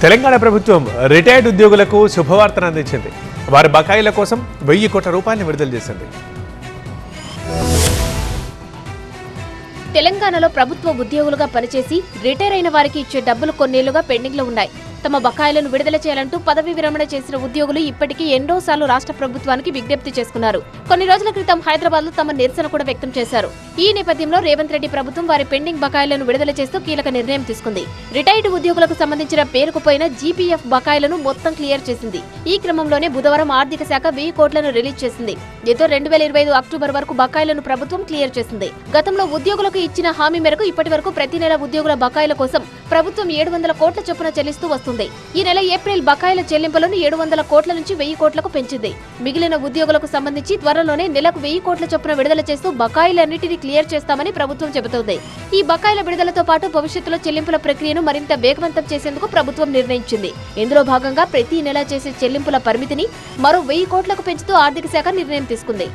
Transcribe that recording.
తెలంగాణ ప్రభుత్వం రిటైర్డ్ ఉద్యోగులకు శుభవార్తను అందించింది. వారి బకాయిల కోసం 1000 కోట్ల రూపాయలను విడుదల చేసింది. తెలంగాణలో ప్రభుత్వ ఉద్యోగులుగా పనిచేసి రిటైర్ అయిన వారికి ఇచ్చే డబ్బులు కొన్నేళ్లుగా పెండింగ్లో ఉన్నాయి. తమ బకాయిలను విడుదల చేయాలంటూ పదవీ విరమణ చేసిన ఉద్యోగులు ఇప్పటికీ ఎన్నోసార్లు రాష్ట్ర ప్రభుత్వానికి విజ్ఞప్తి చేసుకున్నారు. కొన్ని రోజుల క్రితం హైదరాబాద్ లో తమ నిరసన కూడా వ్యక్తం చేశారు. ఈ నేపథ్యంలో రేవంత్ రెడ్డి ప్రభుత్వం వారి పెండింగ్ బకాయిలను విడుదల చేస్తూ కీలక నిర్ణయం తీసుకుంది. రిటైర్డ్ ఉద్యోగులకు సంబంధించిన పేరుకుపోయిన జీపీఎఫ్ బకాయిలను మొత్తం క్లియర్ చేసింది. ఈ క్రమంలోనే బుధవారం ఆర్థిక శాఖ 1000 కోట్లను రిలీజ్ చేసింది. దీంతో 2025 అక్టోబర్ వరకు బకాయిలను ప్రభుత్వం క్లియర్ చేసింది. గతంలో ఉద్యోగులకు ఇచ్చిన హామీ మేరకు ఇప్పటి వరకు ప్రతి నెల ఉద్యోగుల బకాయిల కోసం ప్రభుత్వం 700 కోట్ల చొప్పున చెల్లిస్తూ వస్తుంది. ఈ నెల ఏప్రిల్ బకాయిల చెల్లింపులను 700 కోట్ల నుంచి 1000 కోట్లకు పెంచింది. మిగిలిన ఉద్యోగులకు సంబంధించి త్వరలోనే నెలకు 1000 కోట్ల చొప్పున విడుదల చేస్తూ బకాయిలన్నింటినీ క్లియర్ చేస్తామని ప్రభుత్వం చెబుతోంది. ఈ బకాయిల విడుదలతో పాటు భవిష్యత్తులో చెల్లింపుల ప్రక్రియను మరింత వేగవంతం చేసేందుకు ప్రభుత్వం నిర్ణయించింది. ఇందులో భాగంగా ప్రతి నెల చేసే చెల్లింపుల పరిమితిని మరో 1000 కోట్లకు పెంచుతూ ఆర్థిక శాఖ నిర్ణయం తీసుకుంది.